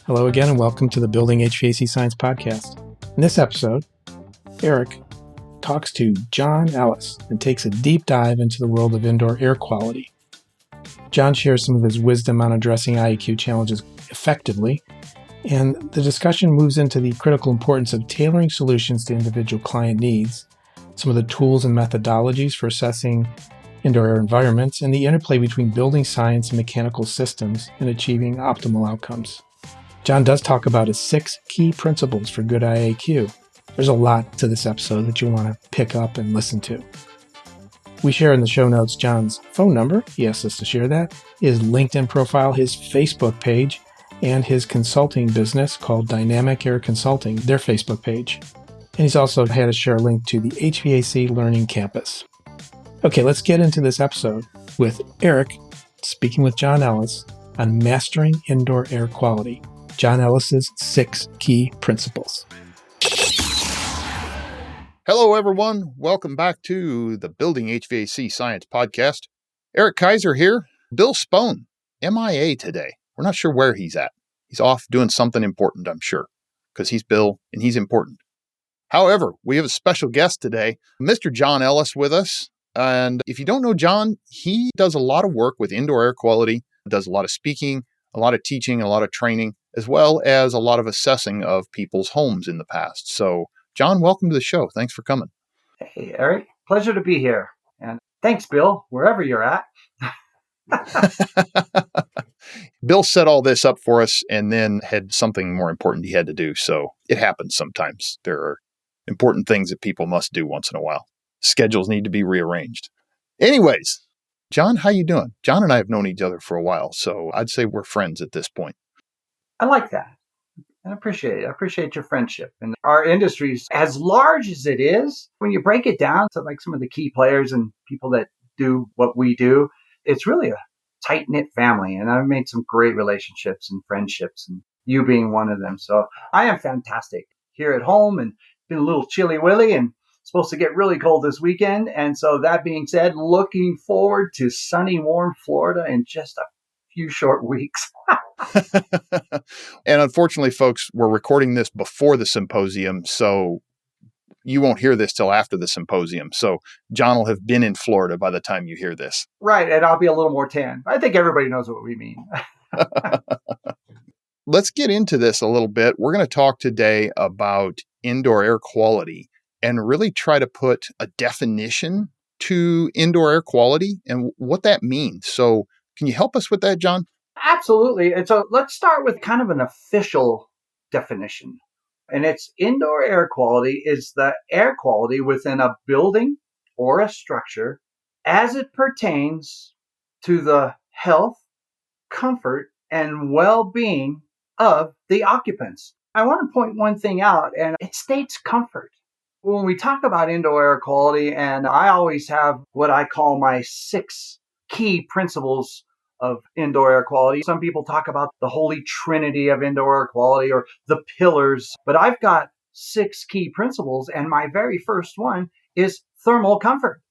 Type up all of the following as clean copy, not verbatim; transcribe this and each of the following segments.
Hello again and welcome to the Building HVAC Science Podcast. In this episode, Eric talks to John Ellis and takes a deep dive into the world of indoor air quality. John shares some of his wisdom on addressing IAQ challenges effectively, and the discussion moves into the critical importance of tailoring solutions to individual client needs, some of the tools and methodologies for assessing indoor air environments, and the interplay between building science and mechanical systems in achieving optimal outcomes. John does talk about his 6 key principles for good IAQ. There's a lot to this episode that you'll want to pick up and listen to. We share in the show notes John's phone number, he asked us to share that, his LinkedIn profile, his Facebook page, and his consulting business called Dynamic Air Consulting, their Facebook page. And he's also had us share a link to the HVAC Learning Campus. Okay, let's get into this episode with Eric speaking with John Ellis on mastering indoor air quality. John Ellis's 6 key principles. Hello, everyone. Welcome back to the Building HVAC Science Podcast. Eric Kaiser here. Bill Spohn, MIA today. We're not sure where he's at. He's off doing something important, I'm sure, because he's Bill and he's important. However, we have a special guest today, Mr. John Ellis with us. And if you don't know John, he does a lot of work with indoor air quality, does a lot of speaking, a lot of teaching, a lot of training, as well as a lot of assessing of people's homes in the past. So, John, welcome to the show. Thanks for coming. Hey, Eric. Pleasure to be here. And thanks, Bill, wherever you're at. Bill set all this up for us and then had something more important he had to do. So it happens sometimes. There are important things that people must do once in a while. Schedules need to be rearranged. Anyways, John, how you doing? John and I have known each other for a while, so I'd say we're friends at this point. I like that. I appreciate it. I appreciate your friendship. And our industry's as large as it is, when you break it down to like some of the key players and people that do what we do, it's really a tight-knit family. And I've made some great relationships and friendships, and you being one of them. So I am fantastic here at home, and been a little chilly-willy and supposed to get really cold this weekend. And so that being said, looking forward to sunny, warm Florida in just a few short weeks. And unfortunately, folks, we're recording this before the symposium, so you won't hear this till after the symposium. So John will have been in Florida by the time you hear this. Right, and I'll be a little more tan. I think everybody knows what we mean. Let's get into this a little bit. We're going to talk today about indoor air quality and really try to put a definition to indoor air quality and what that means. So can you help us with that, John? Absolutely. And so let's start with kind of an official definition. And it's indoor air quality is the air quality within a building or a structure as it pertains to the health, comfort, and well-being of the occupants. I want to point one thing out, and it states comfort. When we talk about indoor air quality, and I always have what I call my 6 key principles of indoor air quality. Some people talk about the holy trinity of indoor air quality or the pillars, but I've got 6 key principles, and my very first one is thermal comfort,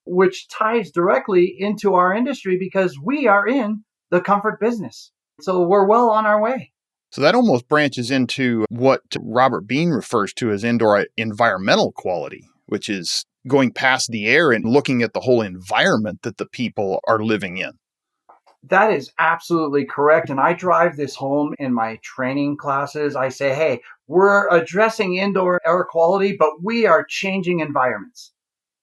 which ties directly into our industry because we are in the comfort business. So we're well on our way. So that almost branches into what Robert Bean refers to as indoor environmental quality, which is going past the air and looking at the whole environment that the people are living in. That is absolutely correct. And I drive this home in my training classes. I say, hey, we're addressing indoor air quality, but we are changing environments.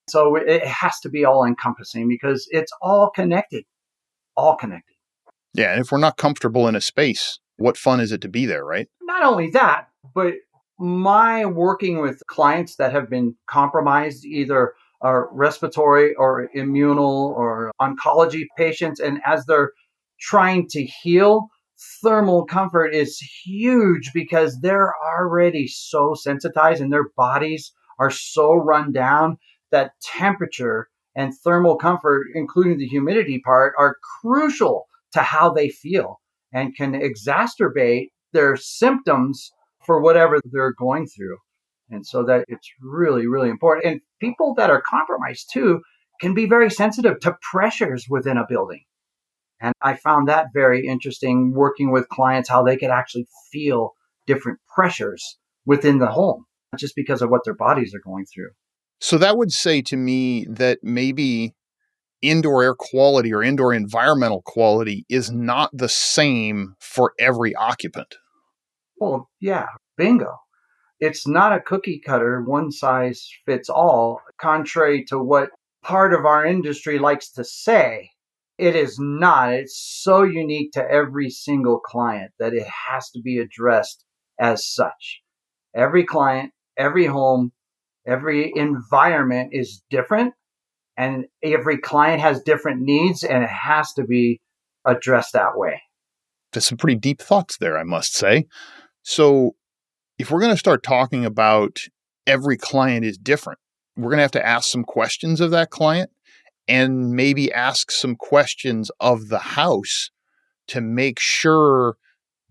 So it has to be all encompassing because it's all connected, all connected. Yeah. And if we're not comfortable in a space, what fun is it to be there, right? Not only that, but my working with clients that have been compromised, either respiratory or immunal or oncology patients, and as they're trying to heal, thermal comfort is huge because they're already so sensitized and their bodies are so run down that temperature and thermal comfort, including the humidity part, are crucial to how they feel and can exacerbate their symptoms for whatever they're going through. And so that it's really, really important. And people that are compromised too can be very sensitive to pressures within a building. And I found that very interesting working with clients, how they could actually feel different pressures within the home just because of what their bodies are going through. So that would say to me that maybe indoor air quality or indoor environmental quality is not the same for every occupant. Well, yeah, bingo. It's not a cookie cutter, one size fits all, contrary to what part of our industry likes to say. It is not. It's so unique to every single client that it has to be addressed as such. Every client, every home, every environment is different, and every client has different needs, and it has to be addressed that way. There's some pretty deep thoughts there, I must say. So if we're going to start talking about every client is different, we're going to have to ask some questions of that client and maybe ask some questions of the house to make sure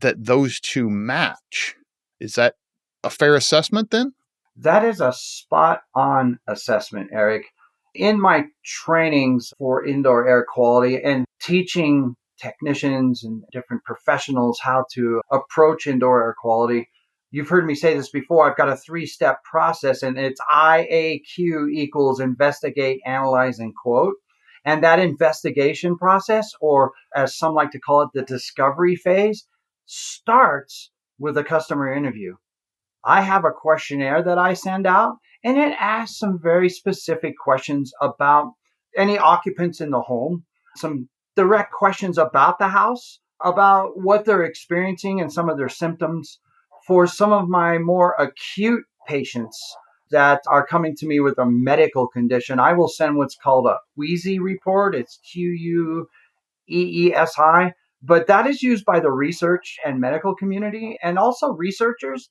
that those two match. Is that a fair assessment then? That is a spot on assessment, Eric. In my trainings for indoor air quality and teaching technicians and different professionals how to approach indoor air quality, you've heard me say this before. I've got a 3-step process, and it's IAQ equals investigate, analyze, and quote. And that investigation process, or as some like to call it, the discovery phase, starts with a customer interview. I have a questionnaire that I send out, and it asks some very specific questions about any occupants in the home, some direct questions about the house, about what they're experiencing and some of their symptoms. For some of my more acute patients that are coming to me with a medical condition, I will send what's called a Queasy report. It's QUEESI, but that is used by the research and medical community and also researchers.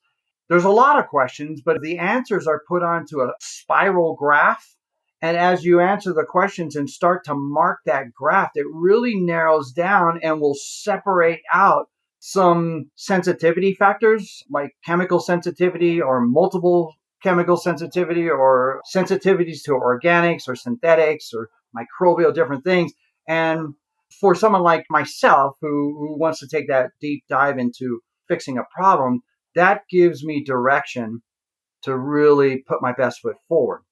There's a lot of questions, but the answers are put onto a spiral graph. And as you answer the questions and start to mark that graph, it really narrows down and will separate out some sensitivity factors like chemical sensitivity or multiple chemical sensitivity or sensitivities to organics or synthetics or microbial, different things. And for someone like myself who wants to take that deep dive into fixing a problem, that gives me direction to really put my best foot forward.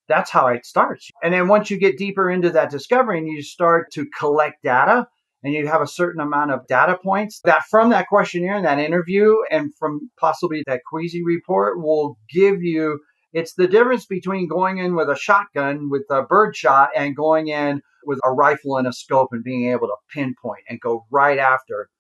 That's how it starts. And then once you get deeper into that discovery and you start to collect data and you have a certain amount of data points that from that questionnaire and that interview and from possibly that Queasy report will give you, it's the difference between going in with a shotgun with a bird shot and going in with a rifle and a scope and being able to pinpoint and go right after.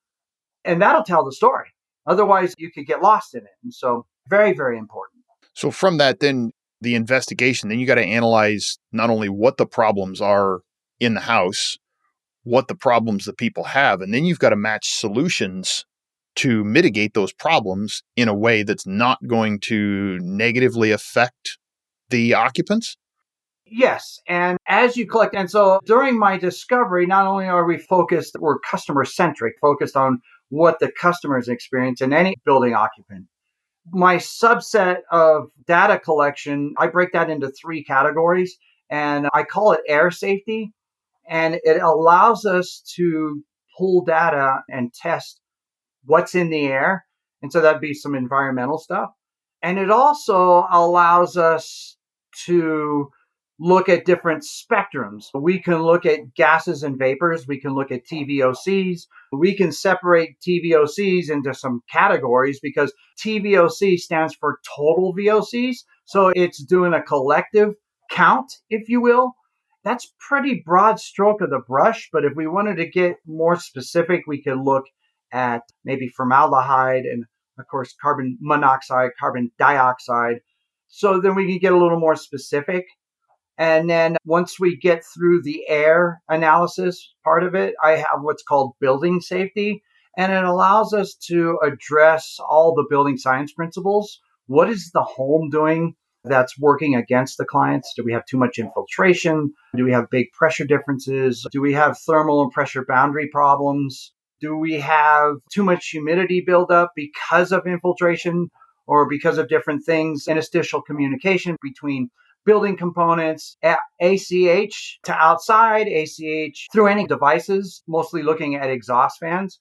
And that'll tell the story. Otherwise, you could get lost in it. And so very, very important. So from that, then the investigation, then you got to analyze not only what the problems are in the house, what the problems that people have, and then you've got to match solutions to mitigate those problems in a way that's not going to negatively affect the occupants. Yes. And as you collect, and so during my discovery, not only are we focused, we're customer centric, focused on what the customers experience in any building occupant. My subset of data collection, I break that into 3 categories, and I call it air safety. And it allows us to pull data and test what's in the air. And so that'd be some environmental stuff. And it also allows us to look at different spectrums. We can look at gases and vapors. We can look at TVOCs. We can separate TVOCs into some categories because TVOC stands for total VOCs. So it's doing a collective count, if you will. That's pretty broad stroke of the brush. But if we wanted to get more specific, we could look at maybe formaldehyde and, of course, carbon monoxide, carbon dioxide. So then we can get a little more specific. And then once we get through the air analysis part of it, I have what's called building safety. And it allows us to address all the building science principles. What is the home doing that's working against the clients? Do we have too much infiltration? Do we have big pressure differences? Do we have thermal and pressure boundary problems? Do we have too much humidity buildup because of infiltration or because of different things? Interstitial communication between building components, ACH to outside, ACH through any devices, mostly looking at exhaust fans.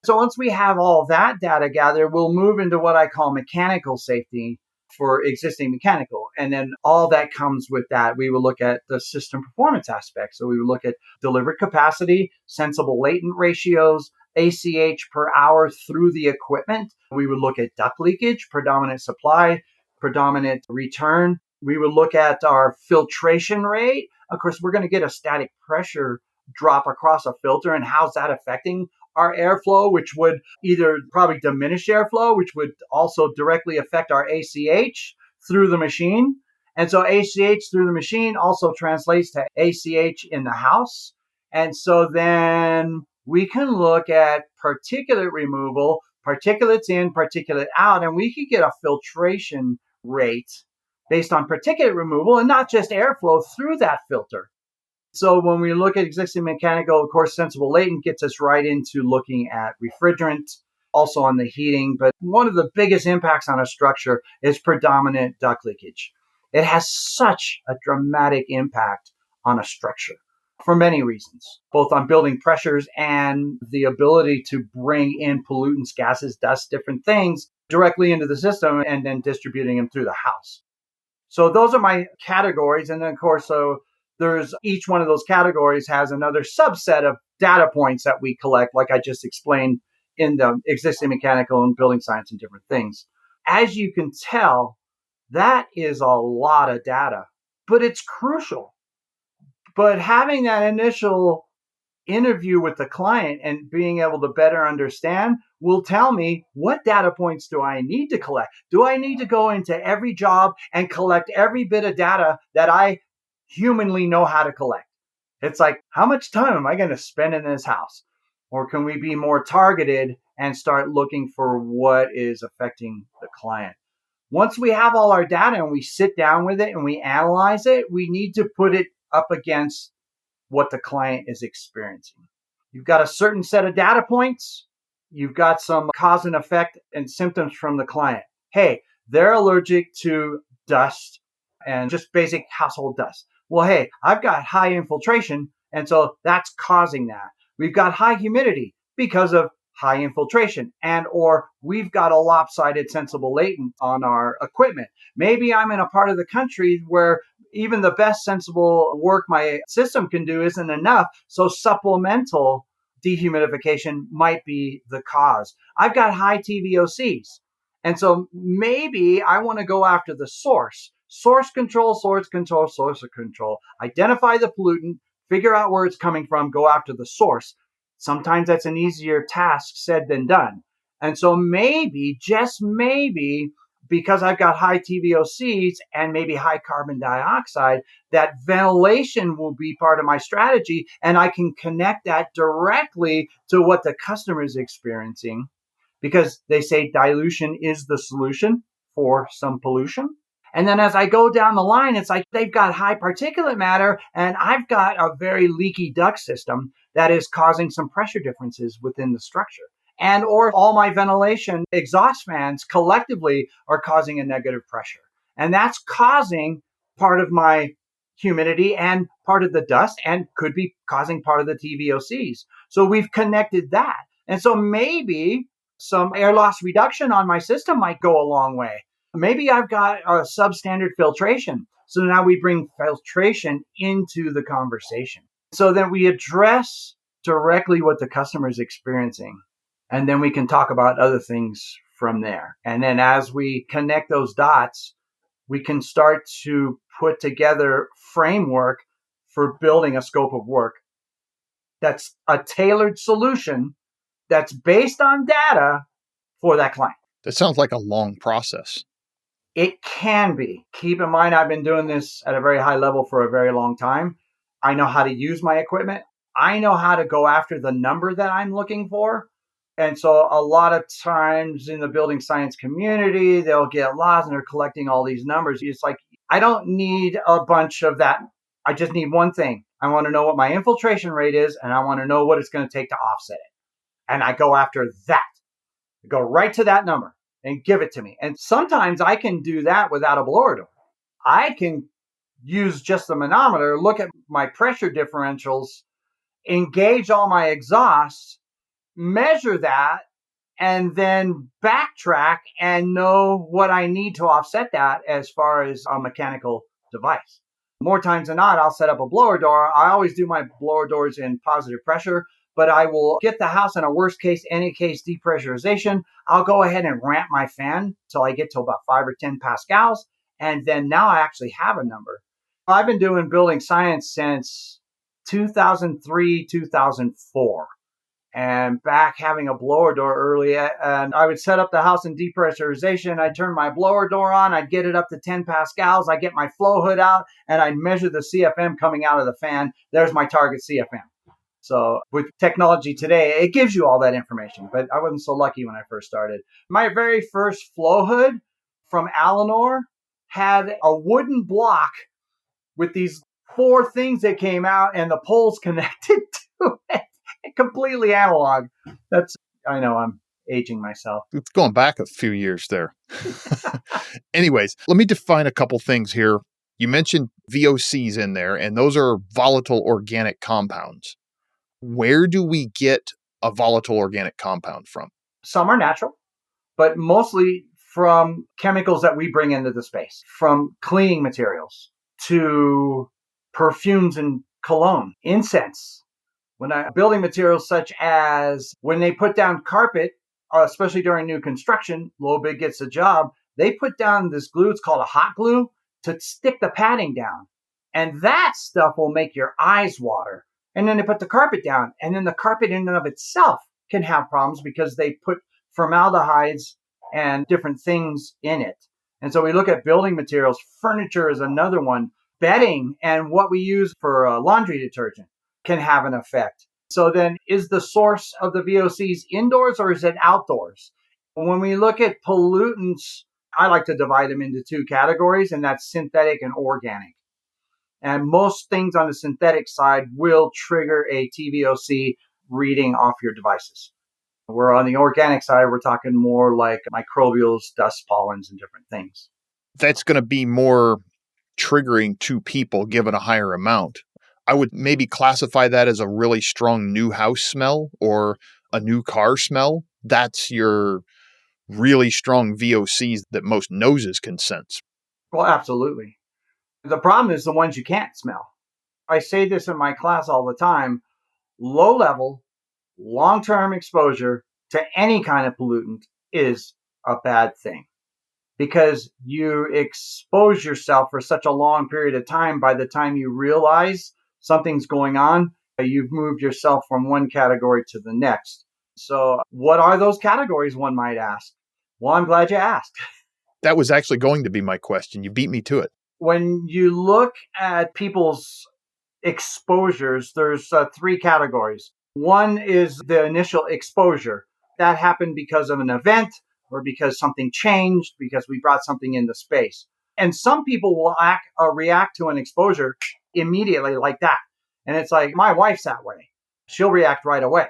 So once we have all that data gathered, we'll move into what I call mechanical safety for existing mechanical. And then all that comes with that, we will look at the system performance aspects. So we will look at delivered capacity, sensible latent ratios, ACH per hour through the equipment. We would look at duct leakage, predominant supply, predominant return. We would look at our filtration rate. Of course, we're going to get a static pressure drop across a filter, and how's that affecting our airflow, which would either probably diminish airflow, which would also directly affect our ACH through the machine. And so ACH through the machine also translates to ACH in the house. And so then we can look at particulate removal, particulates in, particulate out, and we could get a filtration rate based on particulate removal and not just airflow through that filter. So when we look at existing mechanical, of course, sensible latent gets us right into looking at refrigerant, also on the heating. But one of the biggest impacts on a structure is predominant duct leakage. It has such a dramatic impact on a structure for many reasons, both on building pressures and the ability to bring in pollutants, gases, dust, different things directly into the system and then distributing them through the house. So those are my categories. And then, of course, there's each one of those categories has another subset of data points that we collect, like I just explained in the existing mechanical and building science and different things. As you can tell, that is a lot of data, but it's crucial. But having that initial interview with the client and being able to better understand will tell me, what data points do I need to collect? Do I need to go into every job and collect every bit of data that I humanly know how to collect? It's like, how much time am I going to spend in this house? Or can we be more targeted and start looking for what is affecting the client? Once we have all our data and we sit down with it and we analyze it, we need to put it up against what the client is experiencing. You've got a certain set of data points. You've got some cause and effect and symptoms from the client. Hey, they're allergic to dust and just basic household dust. Well, hey, I've got high infiltration, and so that's causing that. We've got high humidity because of high infiltration, and or we've got a lopsided sensible latent on our equipment. Maybe I'm in a part of the country where even the best sensible work my system can do isn't enough, so supplemental dehumidification might be the cause. I've got high TVOCs, and so maybe I want to go after the source. Source control, source control, source control. Identify the pollutant, figure out where it's coming from, go after the source. Sometimes that's an easier task said than done. And so maybe, just maybe, because I've got high TVOCs and maybe high carbon dioxide, that ventilation will be part of my strategy, and I can connect that directly to what the customer is experiencing, because they say dilution is the solution for some pollution. And then as I go down the line, it's like they've got high particulate matter and I've got a very leaky duct system that is causing some pressure differences within the structure. And or all my ventilation exhaust fans collectively are causing a negative pressure. And that's causing part of my humidity and part of the dust and could be causing part of the TVOCs. So we've connected that. And so maybe some air loss reduction on my system might go a long way. Maybe I've got a substandard filtration. So now we bring filtration into the conversation. So then we address directly what the customer is experiencing. And then we can talk about other things from there. And then as we connect those dots, we can start to put together framework for building a scope of work that's a tailored solution that's based on data for that client. That sounds like a long process. It can be. Keep in mind, I've been doing this at a very high level for a very long time. I know how to use my equipment. I know how to go after the number that I'm looking for. And so a lot of times in the building science community, they'll get lost and they're collecting all these numbers. It's like, I don't need a bunch of that. I just need one thing. I want to know what my infiltration rate is, and I want to know what it's going to take to offset it. And I go after that. I go right to that number and give it to me. And sometimes I can do that without a blower door. I can use just the manometer, look at my pressure differentials, engage all my exhausts, measure that, and then backtrack and know what I need to offset that as far as a mechanical device. More times than not, I'll set up a blower door. I always do my blower doors in positive pressure, but I will get the house in a worst case, any case depressurization. I'll go ahead and ramp my fan till I get to about 5 or 10 pascals. And then now I actually have a number. I've been doing building science since 2003, 2004. And back having a blower door early, and I would set up the house in depressurization. I'd turn my blower door on. I'd get it up to 10 pascals. I'd get my flow hood out, and I'd measure the CFM coming out of the fan. There's my target CFM. So with technology today, it gives you all that information, but I wasn't so lucky when I first started. My very first flow hood from Alanor had a wooden block with these 4 things that came out and the poles connected to it. Completely analog. I know I'm aging myself. It's going back a few years there. Anyways, let me define a couple things here. You mentioned VOCs in there, and those are volatile organic compounds. Where do we get a volatile organic compound from? Some are natural, but mostly from chemicals that we bring into the space, from cleaning materials to perfumes and cologne, incense. When building materials such as when they put down carpet, especially during new construction, low bid gets a job, they put down this glue, it's called a hot glue, to stick the padding down. And that stuff will make your eyes water. And then they put the carpet down, and then the carpet in and of itself can have problems because they put formaldehydes and different things in it. And so we look at building materials. Furniture is another one. Bedding and what we use for laundry detergent can have an effect. So then is the source of the VOCs indoors or is it outdoors? When we look at pollutants, I like to divide them into 2 categories, and that's synthetic and organic. And most things on the synthetic side will trigger a TVOC reading off your devices. Where on the organic side, we're talking more like microbials, dust, pollens, and different things. That's going to be more triggering to people given a higher amount. I would maybe classify that as a really strong new house smell or a new car smell. That's your really strong VOCs that most noses can sense. Well, absolutely. The problem is the ones you can't smell. I say this in my class all the time. Low level, long-term exposure to any kind of pollutant is a bad thing because you expose yourself for such a long period of time. By the time you realize something's going on, you've moved yourself from one category to the next. So what are those categories, one might ask? Well, I'm glad you asked. That was actually going to be my question. You beat me to it. When you look at people's exposures, there's 3 categories. One is the initial exposure. That happened because of an event or because something changed, because we brought something into space. And some people will react to an exposure immediately like that. And it's like, my wife's that way. She'll react right away.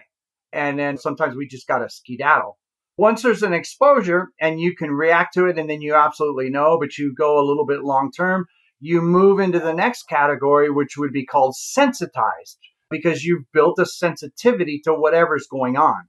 And then sometimes we just got to skedaddle. Once there's an exposure and you can react to it and then you absolutely know, but you go a little bit long term, you move into the next category, which would be called sensitized, because you've built a sensitivity to whatever's going on.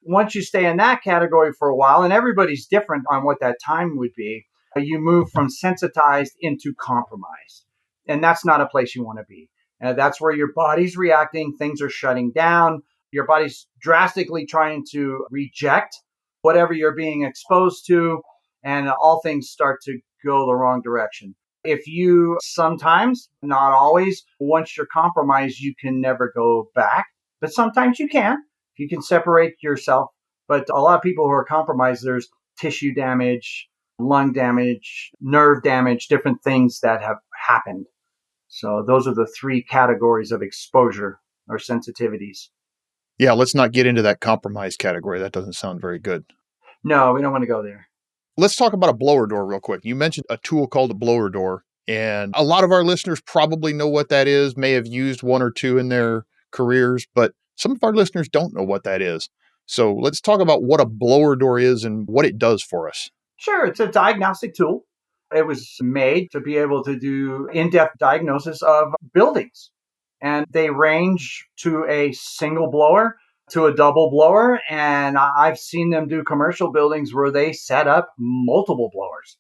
Once you stay in that category for a while, and everybody's different on what that time would be, you move from sensitized into compromised. And that's not a place you want to be. That's where your body's reacting, things are shutting down, your body's drastically trying to reject whatever you're being exposed to, and all things start to go the wrong direction. If you sometimes, not always, once you're compromised, you can never go back, but sometimes you can. You can separate yourself, but a lot of people who are compromised, there's tissue damage, lung damage, nerve damage, different things that have happened. So those are the 3 categories of exposure or sensitivities. Yeah, let's not get into that compromise category. That doesn't sound very good. No, we don't want to go there. Let's talk about a blower door real quick. You mentioned a tool called a blower door, and a lot of our listeners probably know what that is, may have used 1 or 2 in their careers, but some of our listeners don't know what that is. So let's talk about what a blower door is and what it does for us. Sure, it's a diagnostic tool. It was made to be able to do in-depth diagnosis of buildings. And they range to a single blower to a double blower. And I've seen them do commercial buildings where they set up multiple blowers.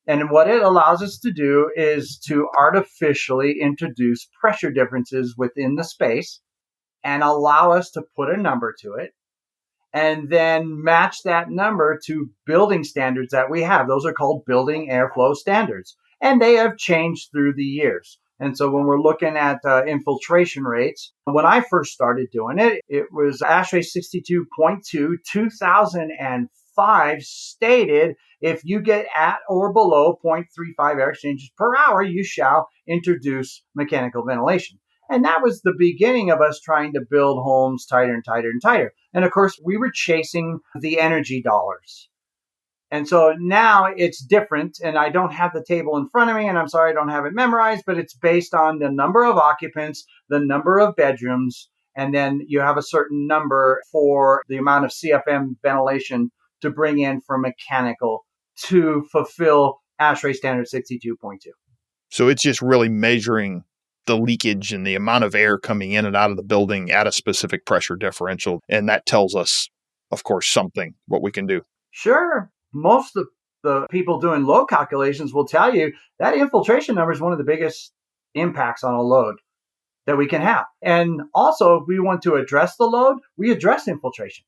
And what it allows us to do is to artificially introduce pressure differences within the space and allow us to put a number to it and then match that number to building standards that we have. Those are called building airflow standards, and they have changed through the years. And so when we're looking at infiltration rates, when I first started doing it, it was ASHRAE 62.2, 2005 stated, if you get at or below 0.35 air exchanges per hour, you shall introduce mechanical ventilation. And that was the beginning of us trying to build homes tighter and tighter and tighter. And of course, we were chasing the energy dollars. And so now it's different. And I don't have the table in front of me, and I'm sorry I don't have it memorized, but it's based on the number of occupants, the number of bedrooms, and then you have a certain number for the amount of CFM ventilation to bring in for mechanical to fulfill ASHRAE standard 62.2. So it's just really measuring the leakage and the amount of air coming in and out of the building at a specific pressure differential. And that tells us, of course, something, what we can do. Sure. Most of the people doing load calculations will tell you that infiltration number is one of the biggest impacts on a load that we can have. And also, if we want to address the load, we address infiltration.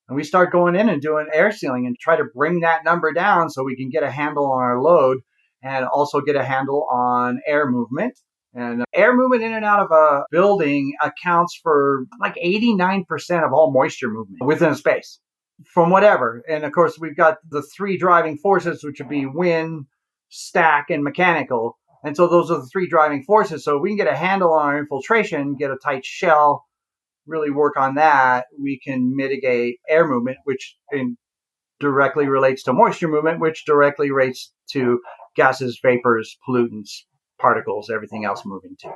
And we start going in and doing air sealing and try to bring that number down so we can get a handle on our load and also get a handle on air movement. And air movement in and out of a building accounts for like 89% of all moisture movement within a space from whatever. And of course, we've got the three driving forces, which would be wind, stack, and mechanical. And so those are the three driving forces. So we can get a handle on our infiltration, get a tight shell, really work on that. We can mitigate air movement, which directly relates to moisture movement, which directly relates to gases, vapors, pollutants, particles, everything else moving too.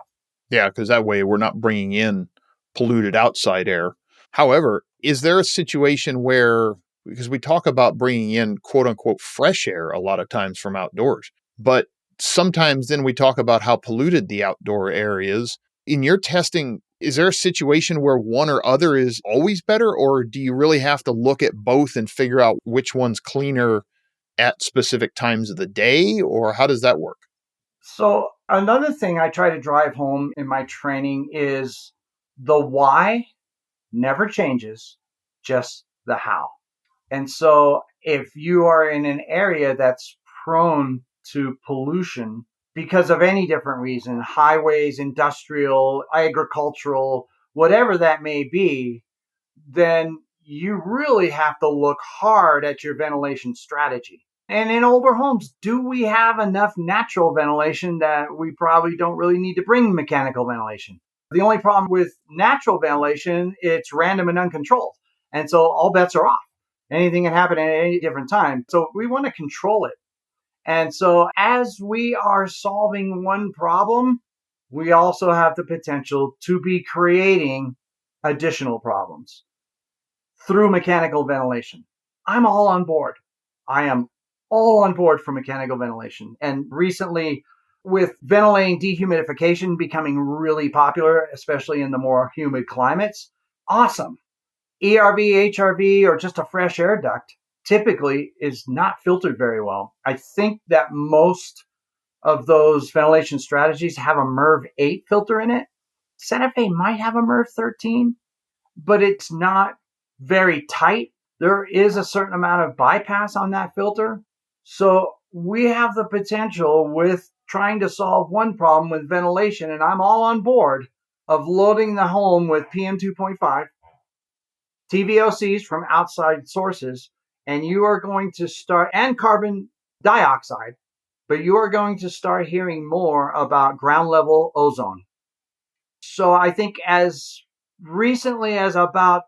Yeah, because that way we're not bringing in polluted outside air. However, is there a situation where, because we talk about bringing in quote unquote fresh air a lot of times from outdoors, but sometimes then we talk about how polluted the outdoor air is. In your testing, is there a situation where one or other is always better, or do you really have to look at both and figure out which one's cleaner at specific times of the day, or how does that work? So another thing I try to drive home in my training is the why never changes, just the how. And so if you are in an area that's prone to pollution because of any different reason, highways, industrial, agricultural, whatever that may be, then you really have to look hard at your ventilation strategy. And in older homes, do we have enough natural ventilation that we probably don't really need to bring mechanical ventilation? The only problem with natural ventilation, it's random and uncontrolled. And so all bets are off. Anything can happen at any different time. So we want to control it. And so as we are solving one problem, we also have the potential to be creating additional problems through mechanical ventilation. I'm all on board. I am all on board for mechanical ventilation. And recently, with ventilating dehumidification becoming really popular, especially in the more humid climates, awesome. ERV, HRV, or just a fresh air duct typically is not filtered very well. I think that most of those ventilation strategies have a MERV 8 filter in it. Santa Fe might have a MERV 13, but it's not very tight. There is a certain amount of bypass on that filter. So we have the potential with trying to solve one problem with ventilation, and I'm all on board of loading the home with PM 2.5, TVOCs from outside sources, and you are going to start, and carbon dioxide, but you are going to start hearing more about ground level ozone. So I think as recently as about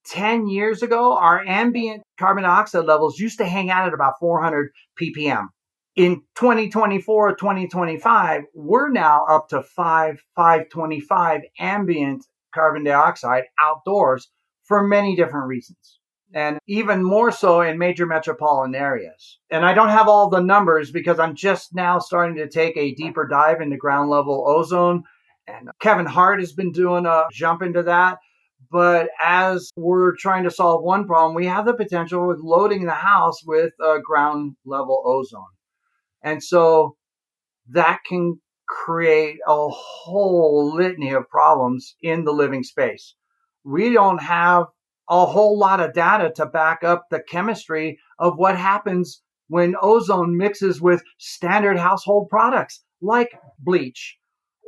10 years ago, our ambient carbon dioxide levels used to hang out at about 400 ppm. In 2024 or 2025, we're now up to 525 ambient carbon dioxide outdoors for many different reasons. and even more so in major metropolitan areas. And I don't have all the numbers because I'm just now starting to take a deeper dive into ground level ozone. And Kevin Hart has been doing a jump into that. But as we're trying to solve one problem, we have the potential with loading the house with ground level ozone. And so that can create a whole litany of problems in the living space. We don't have a whole lot of data to back up the chemistry of what happens when ozone mixes with standard household products like bleach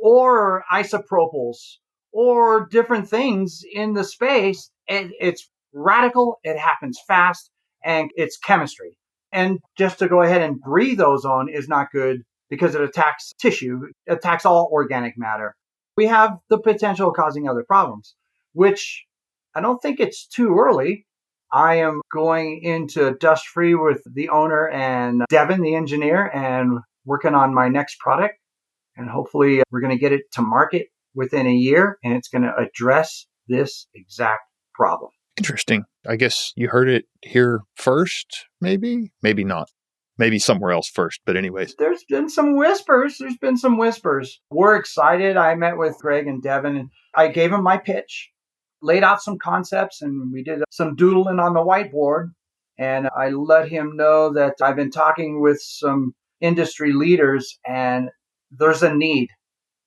or isopropyls or different things in the space. It's radical, it happens fast, and it's chemistry. And just to go ahead and breathe ozone is not good because it attacks tissue, attacks all organic matter. We have the potential of causing other problems, which I don't think it's too early. I am going into dust free with the owner and Devin, the engineer, and working on my next product. And hopefully we're going to get it to market within a year, and it's going to address this exact problem. Interesting. I guess you heard it here first, maybe not. Maybe somewhere else first, but anyways. There's been some whispers. We're excited. I met with Greg and Devin, and I gave them my pitch, laid out some concepts, and we did some doodling on the whiteboard. And I let him know that I've been talking with some industry leaders, and there's a need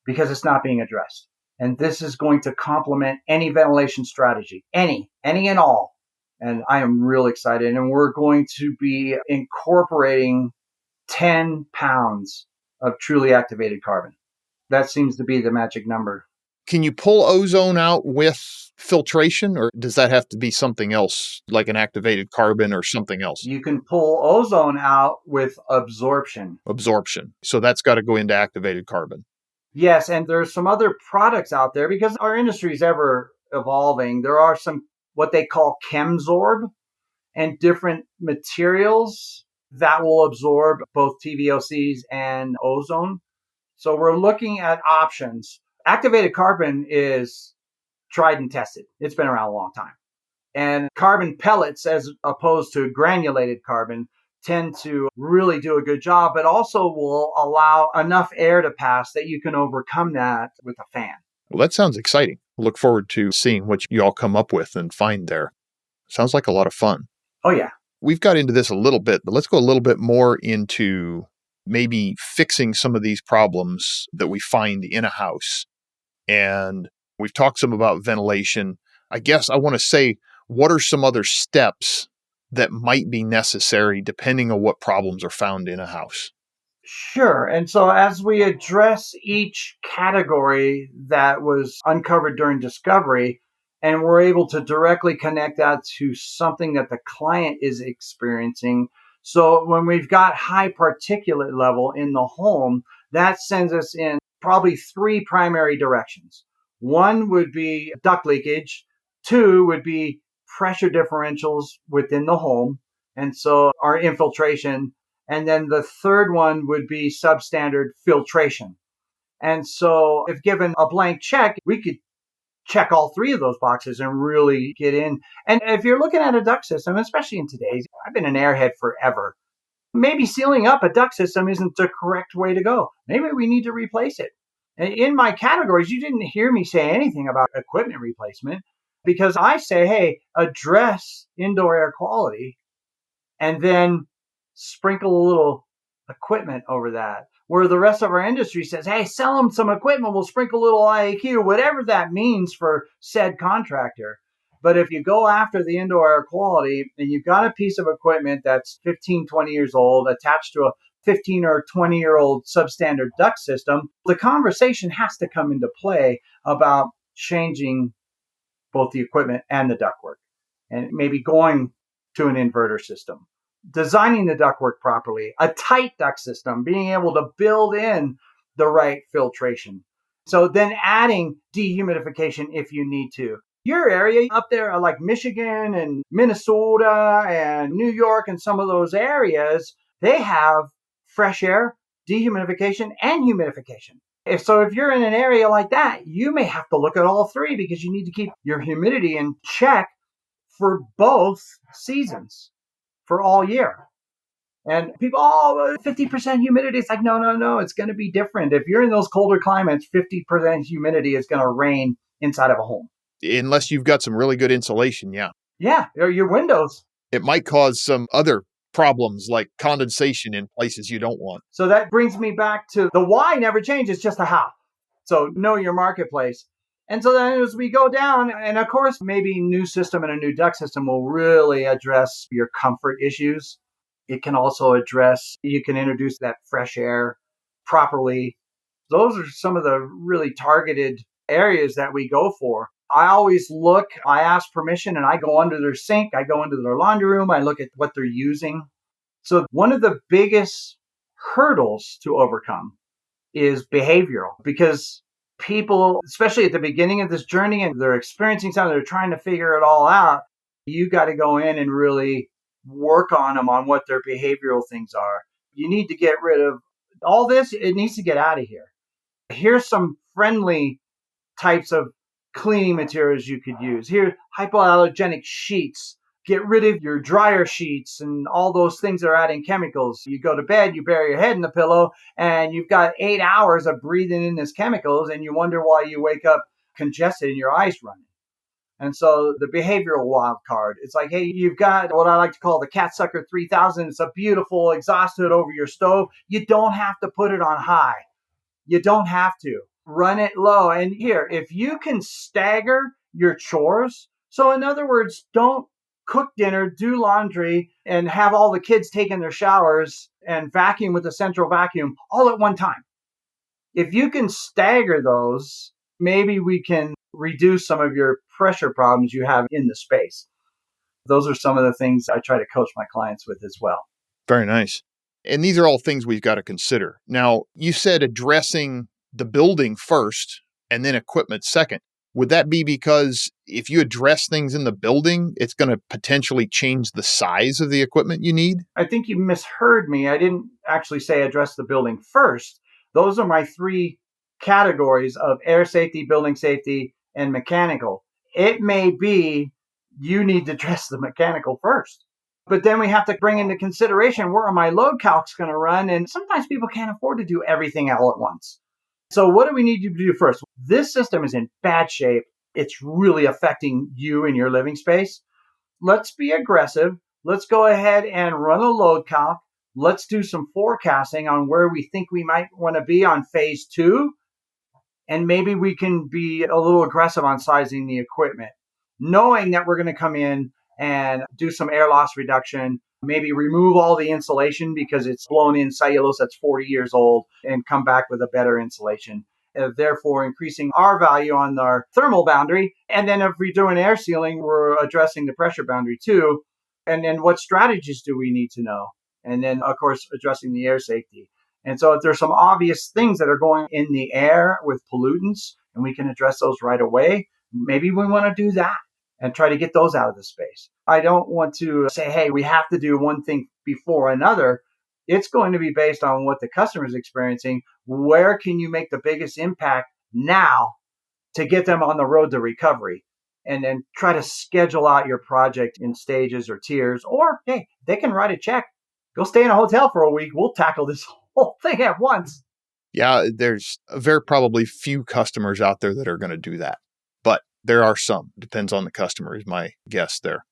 because it's not being addressed. And this is going to complement any ventilation strategy, any and all. And I am real excited. And we're going to be incorporating 10 pounds of truly activated carbon. That seems to be the magic number. Can you pull ozone out with filtration, or does that have to be something else, like an activated carbon or something else? You can pull ozone out with absorption. So that's got to go into activated carbon. Yes, and there's some other products out there because our industry is ever evolving. There are some what they call chemsorb and different materials that will absorb both TVOCs and ozone. So we're looking at options. Activated carbon is tried and tested. It's been around a long time. And carbon pellets, as opposed to granulated carbon, tend to really do a good job, but also will allow enough air to pass that you can overcome that with a fan. Well, that sounds exciting. Look forward to seeing what you all come up with and find there. Sounds like a lot of fun. Oh, yeah. We've got into this a little bit, but let's go a little bit more into maybe fixing some of these problems that we find in a house. And we've talked some about ventilation. I guess I want to say, what are some other steps that might be necessary depending on what problems are found in a house? Sure. And so as we address each category that was uncovered during discovery, and we're able to directly connect that to something that the client is experiencing. So when we've got high particulate level in the home, that sends us in probably three primary directions. One would be duct leakage. Two would be pressure differentials within the home. And so our infiltration. And then the third one would be substandard filtration. And so if given a blank check, we could check all three of those boxes and really get in. And if you're looking at a duct system, especially in today's, I've been an airhead forever. Maybe sealing up a duct system isn't the correct way to go. Maybe we need to replace it. And in my categories, you didn't hear me say anything about equipment replacement because I say, hey, address indoor air quality and then sprinkle a little equipment over that. Where the rest of our industry says, hey, sell them some equipment, we'll sprinkle a little IAQ, whatever that means for said contractor. But if you go after the indoor air quality and you've got a piece of equipment that's 15, 20 years old attached to a 15 or 20-year-old substandard duct system, the conversation has to come into play about changing both the equipment and the ductwork and maybe going to an inverter system. Designing the ductwork properly, a tight duct system, being able to build in the right filtration. So then adding dehumidification if you need to. Your area up there like Michigan and Minnesota and New York and some of those areas, they have fresh air, dehumidification, and humidification. If you're in an area like that, you may have to look at all three because you need to keep your humidity in check for both seasons, for all year. And people, 50% humidity. It's like, no. It's going to be different. If you're in those colder climates, 50% humidity is going to reign inside of a home. Unless you've got some really good insulation, yeah. Yeah, or your windows. It might cause some other problems like condensation in places you don't want. So that brings me back to the why never changes, just the how. So know your marketplace. And so then as we go down, and of course, maybe new system and a new duct system will really address your comfort issues. It can also address, you can introduce that fresh air properly. Those are some of the really targeted areas that we go for. I always look, I ask permission and I go under their sink, I go into their laundry room, I look at what they're using. So one of the biggest hurdles to overcome is behavioral, because people, especially at the beginning of this journey and they're experiencing something, they're trying to figure it all out. You got to go in and really work on them on what their behavioral things are. You need to get rid of all this. It needs to get out of here. Here's some friendly types of cleaning materials you could use. Here, hypoallergenic sheets. Get rid of your dryer sheets and all those things that are adding chemicals. You go to bed, you bury your head in the pillow, and you've got 8 hours of breathing in these chemicals, and you wonder why you wake up congested and your eyes running. And so the behavioral wild card, it's like, hey, you've got what I like to call the Cat Sucker 3000. It's a beautiful exhaust hood over your stove. You don't have to put it on high. You don't have to. Run it low. And here, if you can stagger your chores, so in other words, don't cook dinner, do laundry, and have all the kids taking their showers and vacuum with a central vacuum all at one time. If you can stagger those, maybe we can reduce some of your pressure problems you have in the space. Those are some of the things I try to coach my clients with as well. Very nice. And these are all things we've got to consider. Now, you said addressing the building first and then equipment second. Would that be because if you address things in the building, it's going to potentially change the size of the equipment you need? I think you misheard me. I didn't actually say address the building first. Those are my 3 categories of air safety, building safety, and mechanical. It may be you need to address the mechanical first. But then we have to bring into consideration, where are my load calcs going to run? And sometimes people can't afford to do everything all at once. So what do we need you to do first? This system is in bad shape. It's really affecting you and your living space. Let's be aggressive. Let's go ahead and run a load calc. Let's do some forecasting on where we think we might want to be on phase 2. And maybe we can be a little aggressive on sizing the equipment, knowing that we're going to come in and do some air loss reduction, maybe remove all the insulation because it's blown in cellulose that's 40 years old, and come back with a better insulation, therefore increasing our value on our thermal boundary. And then if we're doing air sealing, we're addressing the pressure boundary too. And then what strategies do we need to know? And then, of course, addressing the air safety. And so if there's some obvious things that are going in the air with pollutants, and we can address those right away, maybe we want to do that and try to get those out of the space. I don't want to say, hey, we have to do one thing before another. It's going to be based on what the customer is experiencing. Where can you make the biggest impact now to get them on the road to recovery? And then try to schedule out your project in stages or tiers. Or, hey, they can write a check. Go stay in a hotel for a week. We'll tackle this whole thing at once. Yeah, there's very probably few customers out there that are going to do that. But there are some. Depends on the customer is my guess there.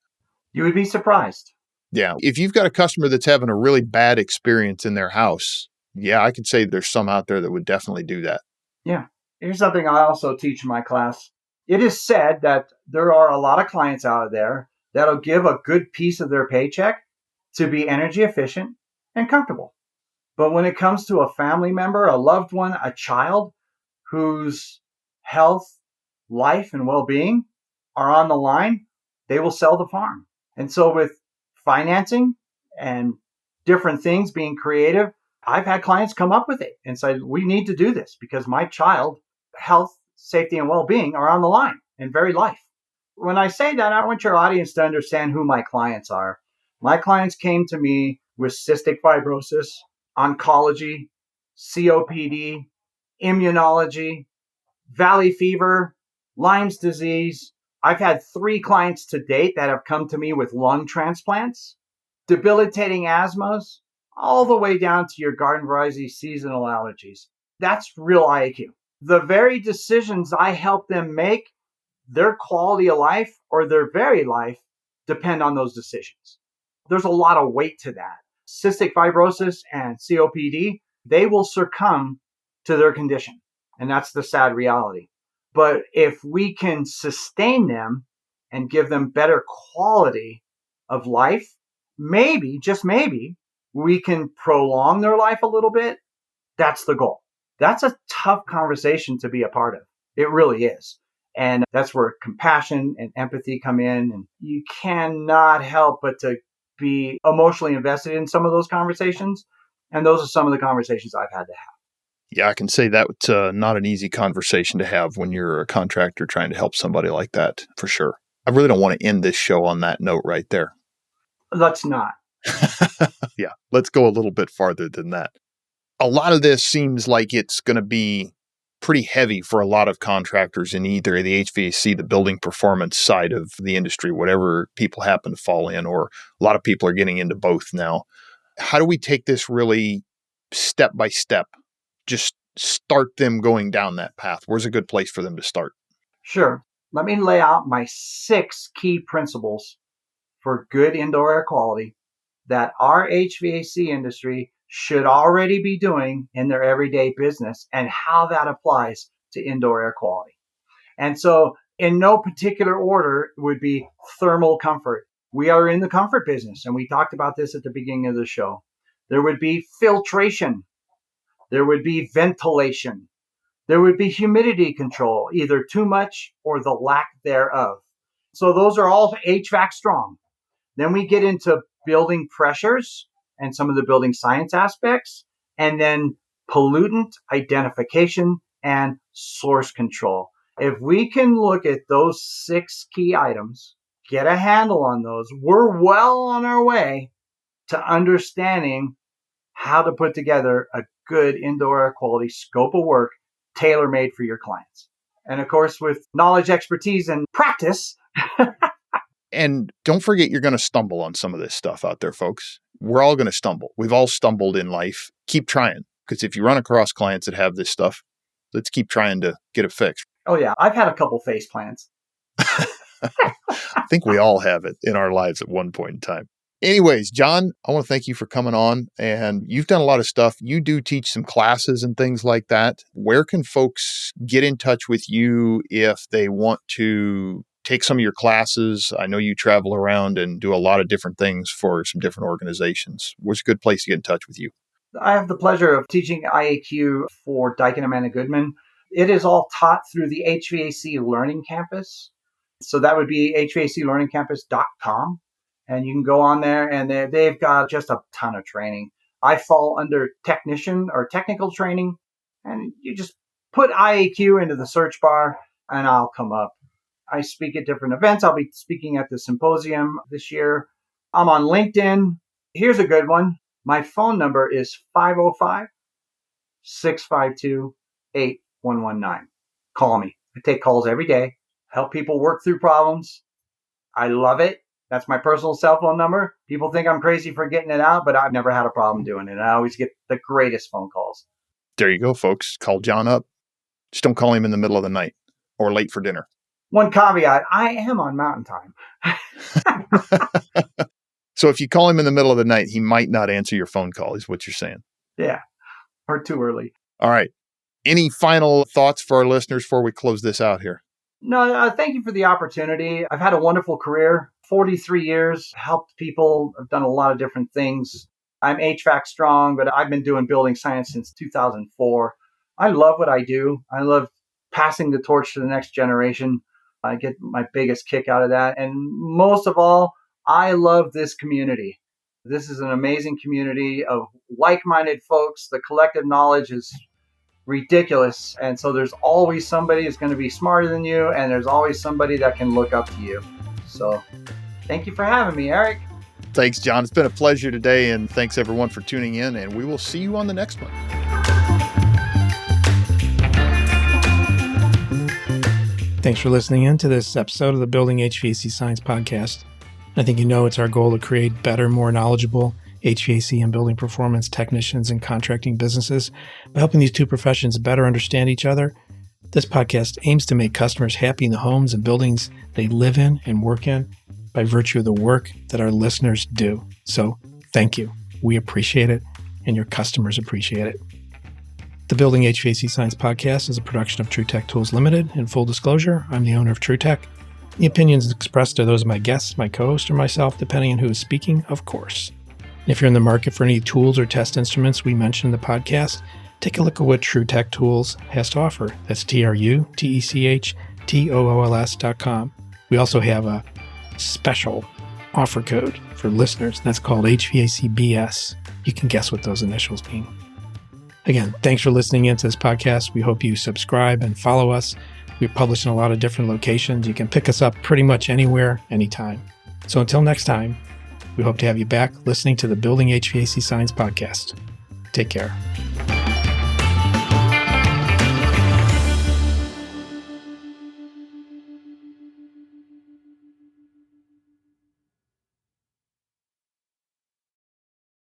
You would be surprised. Yeah. If you've got a customer that's having a really bad experience in their house, yeah, I could say there's some out there that would definitely do that. Yeah. Here's something I also teach in my class. It is said that there are a lot of clients out there that'll give a good piece of their paycheck to be energy efficient and comfortable. But when it comes to a family member, a loved one, a child whose health, life, and well-being are on the line, they will sell the farm. And so with financing and different things being creative, I've had clients come up with it and say, we need to do this because my child health, safety, and well-being are on the line and very life. When I say that, I want your audience to understand who my clients are. My clients came to me with cystic fibrosis, oncology, COPD, immunology, valley fever, Lyme's disease, I've had 3 clients to date that have come to me with lung transplants, debilitating asthmas, all the way down to your garden variety seasonal allergies. That's real IAQ. The very decisions I help them make, their quality of life or their very life depend on those decisions. There's a lot of weight to that. Cystic fibrosis and COPD, they will succumb to their condition. And that's the sad reality. But if we can sustain them and give them better quality of life, maybe, just maybe, we can prolong their life a little bit. That's the goal. That's a tough conversation to be a part of. It really is. And that's where compassion and empathy come in. And you cannot help but to be emotionally invested in some of those conversations. And those are some of the conversations I've had to have. Yeah, I can say that's not an easy conversation to have when you're a contractor trying to help somebody like that, for sure. I really don't want to end this show on that note right there. Let's not. Yeah, let's go a little bit farther than that. A lot of this seems like it's going to be pretty heavy for a lot of contractors in either the HVAC, the building performance side of the industry, whatever people happen to fall in, or a lot of people are getting into both now. How do we take this really step by step? Just start them going down that path. Where's a good place for them to start? Sure. Let me lay out my 6 key principles for good indoor air quality that our HVAC industry should already be doing in their everyday business and how that applies to indoor air quality. And so in no particular order would be thermal comfort. We are in the comfort business, and we talked about this at the beginning of the show. There would be filtration. There would be ventilation. There would be humidity control, either too much or the lack thereof. So those are all HVAC strong. Then we get into building pressures and some of the building science aspects, and then pollutant identification and source control. If we can look at those 6 key items, get a handle on those, we're well on our way to understanding how to put together a good indoor air quality scope of work tailor-made for your clients. And of course, with knowledge, expertise, and practice. And don't forget, you're going to stumble on some of this stuff out there, folks. We're all going to stumble. We've all stumbled in life. Keep trying, because if you run across clients that have this stuff, let's keep trying to get it fixed. Oh, yeah. I've had a couple face plants. I think we all have it in our lives at one point in time. Anyways, John, I want to thank you for coming on, and you've done a lot of stuff. You do teach some classes and things like that. Where can folks get in touch with you if they want to take some of your classes? I know you travel around and do a lot of different things for some different organizations. Where's a good place to get in touch with you? I have the pleasure of teaching IAQ for Dike and Amanda Goodman. It is all taught through the HVAC Learning Campus. So that would be hvaclearningcampus.com. And you can go on there, and they've got just a ton of training. I fall under technician or technical training, and you just put IAQ into the search bar, and I'll come up. I speak at different events. I'll be speaking at the symposium this year. I'm on LinkedIn. Here's a good one. My phone number is 505-652-8119. Call me. I take calls every day, help people work through problems. I love it. That's my personal cell phone number. People think I'm crazy for getting it out, but I've never had a problem doing it. I always get the greatest phone calls. There you go, folks. Call John up. Just don't call him in the middle of the night or late for dinner. One caveat, I am on mountain time. So if you call him in the middle of the night, he might not answer your phone call, is what you're saying. Yeah, or too early. All right. Any final thoughts for our listeners before we close this out here? No, thank you for the opportunity. I've had a wonderful career, 43 years, helped people. I've done a lot of different things. I'm HVAC strong, but I've been doing building science since 2004. I love what I do. I love passing the torch to the next generation. I get my biggest kick out of that. And most of all, I love this community. This is an amazing community of like-minded folks. The collective knowledge is ridiculous. And so there's always somebody who's going to be smarter than you, and there's always somebody that can look up to you. So thank you for having me, Eric. Thanks, John. It's been a pleasure today, and thanks everyone for tuning in, and we will see you on the next one. Thanks for listening in to this episode of the Building HVAC Science Podcast. I think you know it's our goal to create better, more knowledgeable HVAC and building performance technicians and contracting businesses by helping these two professions better understand each other. This podcast aims to make customers happy in the homes and buildings they live in and work in by virtue of the work that our listeners do. So thank you. We appreciate it, and your customers appreciate it. The Building HVAC Science Podcast is a production of TruTech Tools Limited. In full disclosure, I'm the owner of TruTech. The opinions expressed are those of my guests, my co-host, or myself, depending on who is speaking, of course. And if you're in the market for any tools or test instruments we mentioned in the podcast, take a look at what TruTech Tools has to offer. That's TruTechTools.com. We also have a special offer code for listeners. That's called HVACBS. You can guess what those initials mean. Again, thanks for listening into this podcast. We hope you subscribe and follow us. We publish in a lot of different locations. You can pick us up pretty much anywhere, anytime. So until next time, we hope to have you back listening to the Building HVAC Science Podcast. Take care.